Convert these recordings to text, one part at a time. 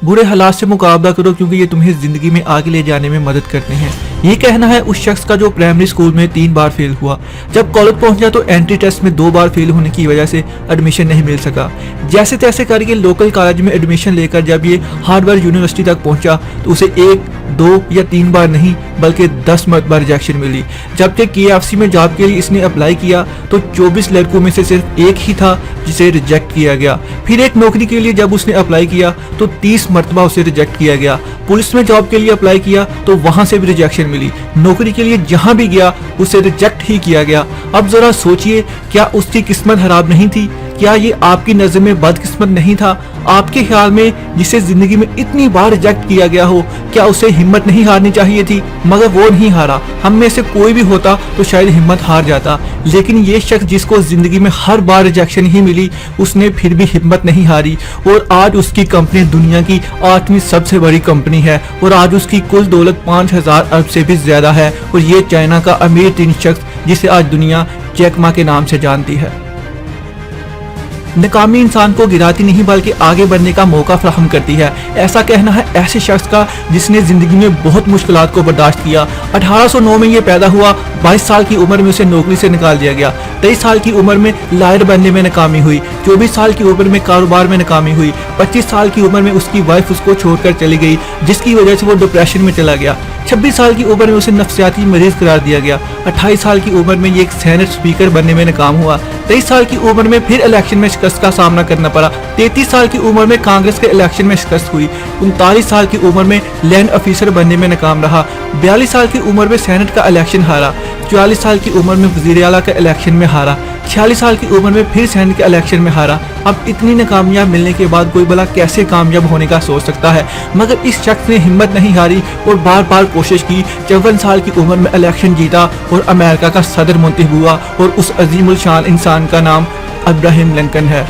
बुरे हालात से मुकाबला करो क्योंकि ये तुम्हें जिंदगी में आगे ले जाने में मदद करते हैं। ये कहना है उस शख्स का जो प्राइमरी स्कूल में 3 बार फेल हुआ। जब कॉलेज पहुंचा तो एंट्री टेस्ट में 2 बार फेल होने की वजह से एडमिशन नहीं मिल सका। जैसे तैसे करके लोकल कॉलेज में एडमिशन लेकर जब ये हार्वर्ड यूनिवर्सिटी तक पहुंचा तो उसे 1, 2 या 3 बार नहीं बल्कि 10 मरतबा रिजेक्शन मिली। जबकि KFC में जॉब के लिए इसने अप्लाई किया तो 24 लड़कों में से सिर्फ एक ही था जिसे रिजेक्ट किया गया। फिर एक नौकरी के लिए जब उसने अप्लाई किया तो 30 मरतबा उसे रिजेक्ट किया गया। पुलिस में जॉब के लिए अप्लाई किया तो वहां से भी रिजेक्शन मिली। नौकरी के लिए जहां भी गया उसे रिजेक्ट ही किया गया। अब जरा सोचिए, क्या उसकी किस्मत खराब नहीं थी? क्या ये आपकी नजर में बदकिस्मत नहीं था? आपके ख्याल में जिसे जिंदगी में इतनी बार रिजेक्ट किया गया हो, क्या उसे हिम्मत नहीं हारनी चाहिए थी? मगर वो नहीं हारा। हम में से कोई भी होता तो शायद हिम्मत हार जाता, लेकिन ये शख्स जिसको जिंदगी में हर बार रिजेक्शन ही मिली, उसने फिर भी हिम्मत नहीं हारी और आज उसकी कंपनी दुनिया की 8वीं सबसे बड़ी कंपनी है और आज उसकी कुल दौलत 5000 अरब से भी ज्यादा है और ये चाइना का अमीर 3 शख्स जिसे आज दुनिया जैक मा के नाम से जानती है। नाकामी इंसान को गिराती नहीं बल्कि आगे बढ़ने का मौका फराहम करती है। ऐसा कहना है ऐसे शख्स का जिसने जिंदगी में बहुत मुश्किलात को बर्दाश्त किया। 1809 में ये पैदा हुआ। 22 साल की उम्र में उसे नौकरी से निकाल दिया गया। 23 साल की उम्र में लायर बनने में नाकामी हुई। 24 साल की उम्र में कारोबार में नाकामी हुई। 25 साल की उम्र में उसकी वाइफ उसको छोड़कर चली गई जिसकी वजह से वो डिप्रेशन में चला गया। 26 साल की उम्र में उसे नफ्सियाती मरीज करार दिया गया। 28 साल की उम्र में ये एक सेनेट स्पीकर बनने में नाकाम हुआ। 23 साल की उम्र में फिर इलेक्शन में शिकस्त का सामना करना पड़ा। 33 साल की उम्र में कांग्रेस के इलेक्शन में शिकस्त हुई। 39 साल की उम्र में लैंड ऑफिसर बनने में नाकाम रहा। 42 साल की उम्र में सेनेट का इलेक्शन हारा। 44 साल की उम्र में वजीर आला का इलेक्शन में हारा। 46 साल की उम्र में फिर सेनेट के इलेक्शन में हारा। अब इतनी नाकामयाब मिलने के बाद कोई भला कैसे कामयाब होने का सोच सकता है? मगर इस शख्स ने हिम्मत नहीं हारी और बार बार कोशिश की। 54 साल की उम्र में इलेक्शन जीता और अमेरिका का सदर मुंतखब हुआ और उस अजीमुल शान इंसान का नाम अब्राहम लिंकन है।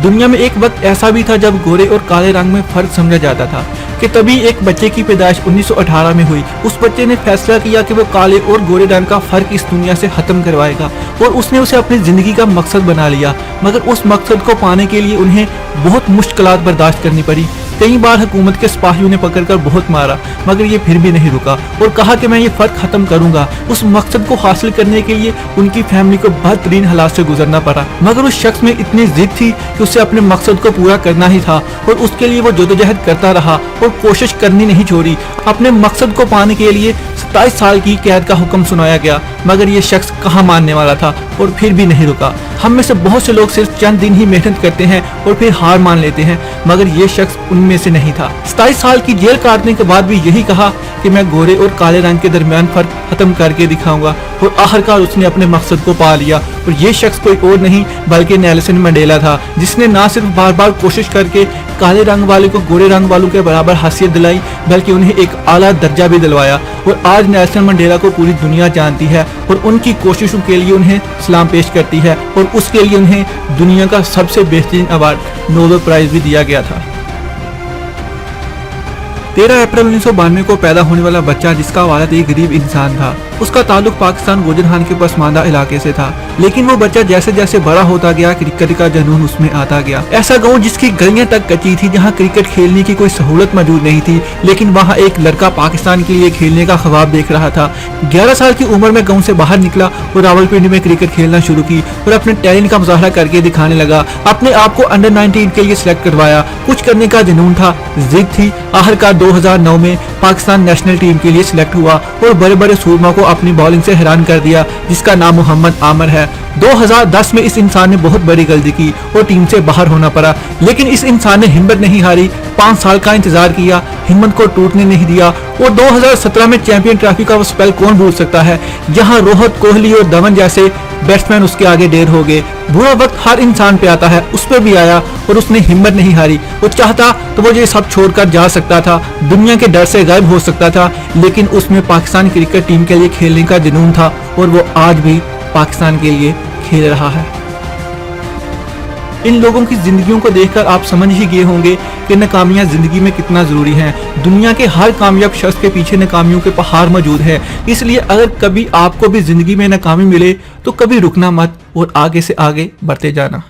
दुनिया में एक वक्त ऐसा भी था जब गोरे और काले रंग में फर्क समझा जाता था कि तभी एक बच्चे की पैदाइश 1918 में हुई। उस बच्चे ने फैसला किया कि वो काले और गोरे रंग का फर्क इस दुनिया से खत्म करवाएगा और उसने उसे अपनी जिंदगी का मकसद बना लिया। मगर उस मकसद को पाने के लिए उन्हें बहुत मुश्किलात बर्दाश्त करनी पड़ी। कई बार हुकूमत के सिपाहियों ने पकड़कर बहुत मारा मगर ये फिर भी नहीं रुका और कहा कि मैं ये फर्क खत्म करूंगा। उस मकसद को हासिल करने के लिए उनकी फैमिली को बदतरीन हालात से गुजरना पड़ा मगर उस शख्स में इतनी जिद थी कि उसे अपने मकसद को पूरा करना ही था और उसके लिए वो जदोजहद करता रहा और कोशिश करनी नहीं छोड़ी। अपने मकसद को पाने के लिए 27 साल की कैद का हुक्म सुनाया गया मगर ये शख्स कहाँ मानने वाला था और फिर भी नहीं रुका। हम में से बहुत से लोग सिर्फ चंद दिन ही मेहनत करते हैं और फिर हार मान लेते हैं मगर ये शख्स उनमें से नहीं था। 27 साल की जेल काटने के बाद भी यही कहा कि मैं गोरे और काले रंग के दरमियान फर्क खत्म करके दिखाऊंगा और आखिरकार उसने अपने मकसद को पा लिया। और ये शख्स कोई और नहीं बल्कि नेल्सन मंडेला था जिसने ना सिर्फ बार बार कोशिश करके काले रंग वाले को गोरे रंग वालों के बराबर हैसियत दिलाई बल्कि उन्हें एक आला दर्जा भी दिलवाया। और आज नेल्सन मंडेला को पूरी दुनिया जानती है और उनकी कोशिशों के लिए उन्हें सलाम पेश करती है और उसके लिए उन्हें दुनिया का सबसे बेहतरीन अवार्ड नोबेल प्राइज भी दिया गया था। 13 अप्रैल 1992 को पैदा होने वाला बच्चा जिसका वालिद एक गरीब इंसान था, उसका ताल्लुक पाकिस्तान गोजरहान के पसमानदा इलाके से था। लेकिन वो बच्चा जैसे जैसे बड़ा होता गया क्रिकेट का जुनून उसमें आता गया। ऐसा गांव जिसकी गलियां तक कच्ची थी, जहां क्रिकेट खेलने की कोई सहूलत मौजूद नहीं थी, लेकिन वहां एक लड़का पाकिस्तान के लिए खेलने का ख्वाब देख रहा था। 11 साल की उम्र में गाँव से बाहर निकला और रावलपिंडी में क्रिकेट खेलना शुरू की और अपने टैलेंट का मुजाहरा करके दिखाने लगा। अपने आप को अंडर 19 के लिए सिलेक्ट करवाया। कुछ करने का जुनून था, जिद थी। आखिरकार 2009 में पाकिस्तान नेशनल टीम के लिए सिलेक्ट हुआ और बड़े बड़े सूरमा को अपनी बॉलिंग से हैरान कर दिया जिसका नाम मोहम्मद आमिर है। 2010 में इस इंसान ने बहुत बड़ी गलती की और टीम से बाहर होना पड़ा, लेकिन इस इंसान ने हिम्मत नहीं हारी। 5 साल का इंतजार किया, हिम्मत को टूटने नहीं दिया और 2017 में चैंपियन ट्रॉफी का वो स्पेल कौन भूल सकता है, जहां रोहित कोहली और धवन जैसे बैट्समैन उसके आगे ढेर हो गए। बुरा वक्त हर इंसान पे आता है, उस पर भी आया और उसने हिम्मत नहीं हारी। वो चाहता तो वो ये सब छोड़कर जा सकता था, दुनिया के डर से गायब हो सकता था, लेकिन उसमें पाकिस्तान क्रिकेट टीम के लिए खेलने का जुनून था और वो आज भी पाकिस्तान के लिए खेल रहा है। इन लोगों की जिंदगियों को देखकर आप समझ ही गए होंगे कि नाकामियां जिंदगी में कितना जरूरी हैं। दुनिया के हर कामयाब शख्स के पीछे नाकामियों के पहाड़ मौजूद है। इसलिए अगर कभी आपको भी जिंदगी में नाकामी मिले तो कभी रुकना मत और आगे से आगे बढ़ते जाना।